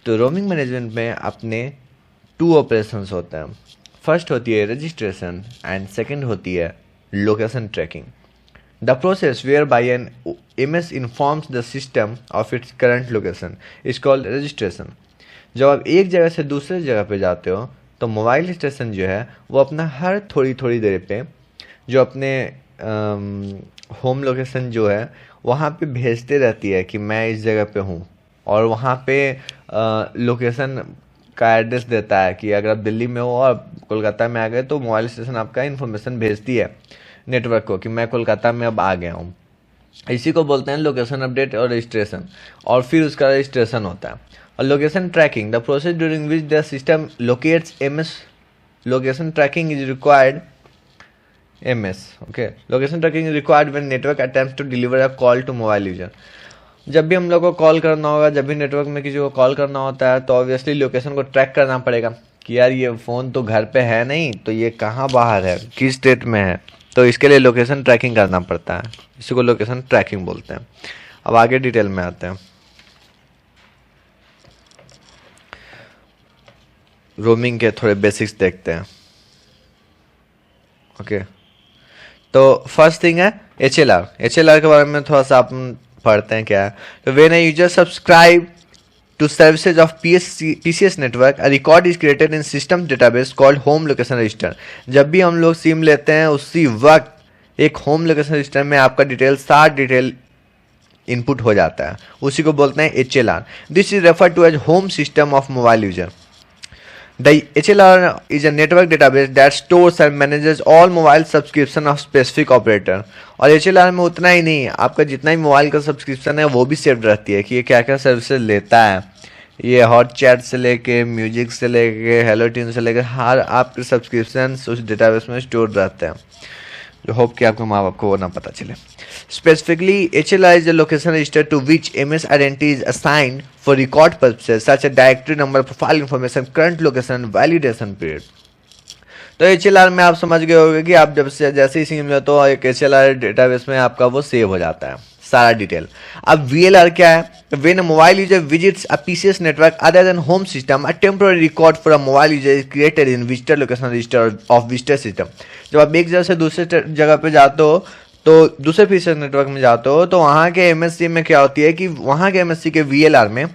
तो roaming management में अपने 2 ऑपरेशंस होते हैं। फर्स्ट होती है रजिस्ट्रेशन एंड सेकंड होती है location tracking. The process whereby an MS informs the system of its current location is called registration. जब आप एक जगह से दूसरे जगह पे जाते हो तो मोबाइल स्टेशन जो है वो अपना हर थोड़ी थोड़ी देर पे जो अपने होम लोकेशन जो है वहाँ पे भेजते रहती है कि मैं इस जगह पे हूँ, और वहाँ पे लोकेशन का एड्रेस देता है कि अगर आप दिल्ली में हो और कोलकाता में आ गए तो मोबाइल स्टेशन आपका इन्फॉर्मेशन भेजती है नेटवर्क को कि मैं कोलकाता में अब आ गया हूँ। इसी को बोलते हैं लोकेशन अपडेट और रजिस्ट्रेशन, और फिर उसका रजिस्ट्रेशन होता है। और location tracking the process during which the system locates MS location tracking is required MS okay. Location tracking is required when network attempts to deliver a call to mobile user. जब भी हम लोग को call करना होगा, जब भी network में किसी को कॉल करना होता है तो ऑब्वियसली लोकेशन को ट्रैक करना पड़ेगा कि यार ये फ़ोन तो घर पे है नहीं, तो ये कहाँ बाहर है, किस स्टेट में है, तो इसके लिए लोकेशन ट्रैकिंग करना पड़ता है। इसी को लोकेशन ट्रैकिंग बोलते हैं। अब आगे डिटेल में आते हैं। रोमिंग के थोड़े बेसिक्स देखते हैं। ओके, तो फर्स्ट थिंग है HLR के बारे में थोड़ा सा आप पढ़ते हैं क्या है। तो when a user subscribe to services of PCS network, a record is created in system database called home location register। जब भी हम लोग सिम लेते हैं उसी वक्त एक होम लोकेशन रजिस्टर में आपका डिटेल सारा डिटेल इनपुट हो जाता है, उसी को बोलते हैं HLR। This is refer to as home system of mobile user. The HLR is a network database that stores and manages all mobile subscription of specific operator। और HLR में उतना ही नहीं, आपका जितना भी मोबाइल का सब्सक्रिप्शन है वो भी सेव रहती है कि ये क्या क्या सर्विसेज लेता है। ये हॉट चैट से लेके म्यूजिक से लेके हेलो ट्यून से लेके हर आपके सब्सक्रिप्शन उस डेटाबेस में स्टोर रहते हैं। जो होप कि आपके माँ बाप को वो ना पता चले। Specifically, HLR is a location register to which MS identity is assigned for record purposes such as directory number, profile information, current location, validation period। तो HLR में आप समझ गए होंगे कि आप जब से जैसे ही सिम लेते हो एक HLR डेटाबेस में आपका वो सेव हो जाता है सारा डिटेल। अब VLR क्या है? When a mobile user visits a PCS network other than home system, a temporary record for a mobile user is created in visitor location register of visitor system। जब आप एक जगह से दूसरे जगह पे जाते हो तो दूसरे PCS नेटवर्क में जाते हो तो वहाँ के MSC में क्या होती है कि वहाँ के MSC के VLR में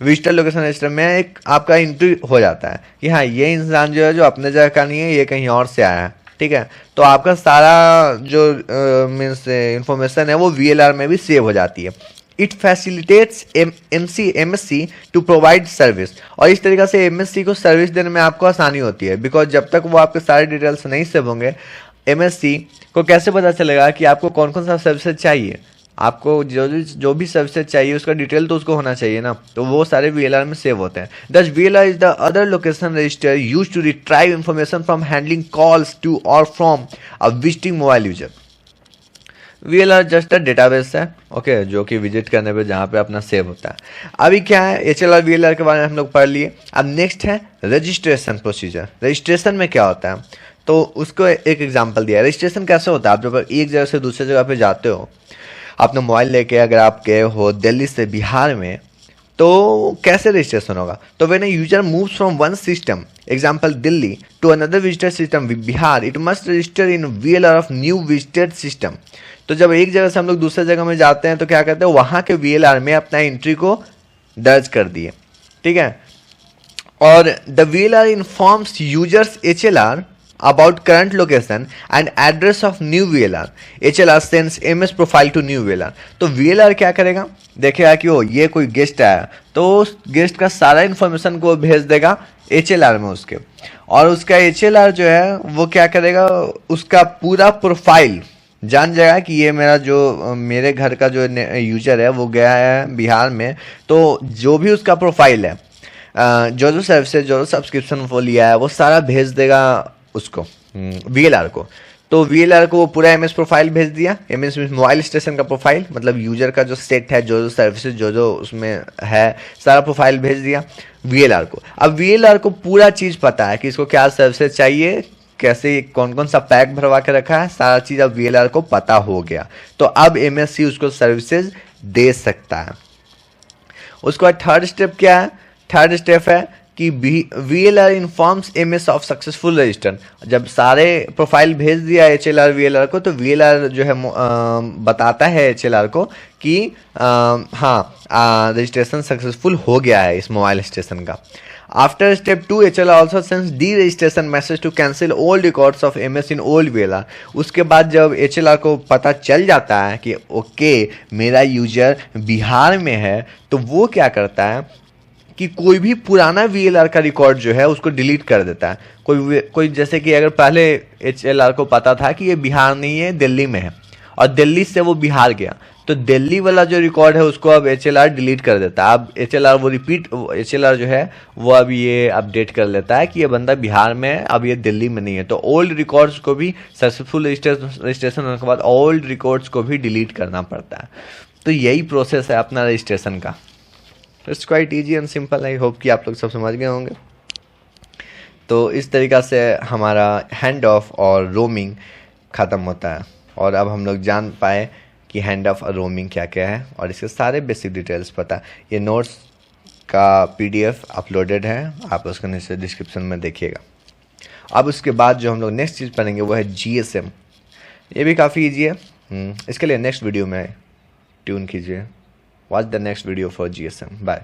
विजिटर लोकेशन रजिस्टर में एक आपका एंट्री हो जाता है कि हाँ ये इंसान जो है जो अपने जगह का नहीं है, ये कहीं और से आया है, ठीक है। तो आपका सारा जो मीन्स इंफॉर्मेशन है वो VLR में भी सेव हो जाती है। It facilitates MSC to provide service. और इस तरीके से MSC को सर्विस देने में आपको आसानी होती है, बिकॉज जब तक वो आपके सारे डिटेल्स नहीं सेव होंगे MSC को कैसे पता चलेगा कि आपको कौन कौन सा सर्विसेज चाहिए। आपको जो भी सर्विसेज चाहिए उसका डिटेल तो उसको होना चाहिए ना, तो वो सारे VLR में सेव होते हैं। दस VLR is the other location register used to retrieve information from handling calls to और from a visiting mobile user. VLR just a database है, ओके, जो कि विजिट करने पे जहाँ पे अपना सेव होता है। अभी क्या है HLR VLR के बारे में हम लोग पढ़ लिए। अब नेक्स्ट है रजिस्ट्रेशन प्रोसीजर। रजिस्ट्रेशन में क्या होता है तो उसको एक एग्जांपल दिया है। रजिस्ट्रेशन कैसे होता है? आप जब एक जगह से दूसरे जगह पे जाते हो, अपना मोबाइल लेके अगर आप गए हो दिल्ली से बिहार में, तो कैसे रजिस्ट्रेशन होगा? तो when a user moves from one system example Delhi to another visitor system Bihar, it must register in VLR of new visited system. तो जब एक जगह से हम लोग दूसरे जगह में जाते हैं तो क्या कहते हैं, वहाँ के VLR में अपना एंट्री को दर्ज कर दिए, ठीक है। और the VLR informs users HLR about current location and address of new VLR। HLR sends MS profile to new VLR। तो VLR क्या करेगा, देखेगा कि वो ये कोई गेस्ट आया तो उस गेस्ट का सारा इन्फॉर्मेशन को भेज देगा HLR में उसके, और उसका HLR जो है वो क्या करेगा, उसका पूरा प्रोफाइल जान जाएगा कि ये मेरा जो मेरे घर का जो यूजर है वो गया है बिहार में, तो जो भी उसका प्रोफाइल है, जो जो सर्विसेज जो सब्सक्रिप्शन वो लिया है वो सारा भेज देगा उसको VLR को। तो VLR को वो पूरा MS प्रोफाइल भेज दिया। MS मोबाइल स्टेशन का प्रोफाइल, मतलब यूजर का जो सेट है, जो जो सर्विसेज जो जो उसमें है सारा प्रोफाइल भेज दिया VLR को। अब VLR को पूरा चीज़ पता है कि इसको क्या सर्विसेज चाहिए, कैसे कौन कौन सा पैक भरवा के रखा है, सारा चीज़ अब VLR को पता हो गया। तो अब MSC उसको सर्विसेज दे सकता है। उसके बाद थर्ड स्टेप क्या है, थर्ड स्टेप है कि VLR informs MS of successful register. जब सारे प्रोफाइल भेज दिया HLR VLR को, तो VLR जो है बताता है HLR को कि हाँ रजिस्ट्रेशन सक्सेसफुल हो गया है इस मोबाइल स्टेशन का। After step 2 HLR also sends D registration message to cancel all records of MS in old VLR। उसके बाद जब HLR को पता चल जाता है कि ओके मेरा यूजर बिहार में है, तो वो क्या करता है कि कोई भी पुराना VLR का रिकॉर्ड जो है उसको डिलीट कर देता है। कोई जैसे कि अगर पहले HLR को पता था कि ये बिहार नहीं है, दिल्ली में है, और दिल्ली से वो बिहार गया, तो दिल्ली वाला जो रिकॉर्ड है उसको अब HLR डिलीट कर देता है। अब HLR जो है वो अब ये अपडेट कर लेता है कि ये बंदा बिहार में है, अब ये दिल्ली में नहीं है। तो ओल्ड रिकॉर्ड्स को भी सक्सेसफुल रजिस्ट्रेशन होने के बाद ओल्ड रिकॉर्ड्स को भी डिलीट करना पड़ता है। तो यही प्रोसेस है अपना रजिस्ट्रेशन का। It's quite easy and simple. I hope कि आप लोग सब समझ गए होंगे। तो इस तरीक़ा से हमारा हैंड ऑफ और रोमिंग ख़त्म होता है, और अब हम लोग जान पाए कि हैंड ऑफ और रोमिंग क्या क्या है, और इसके सारे बेसिक डिटेल्स पता। ये नोट्स का PDF अपलोडेड है, आप उसको नीचे डिस्क्रिप्शन में देखिएगा। अब उसके बाद जो हम लोग नेक्स्ट चीज़ पढ़ेंगे वो है GSM। ये भी काफ़ी ईजी है। इसके लिए नेक्स्ट वीडियो में ट्यून कीजिए। Watch the next video for GSM। Bye.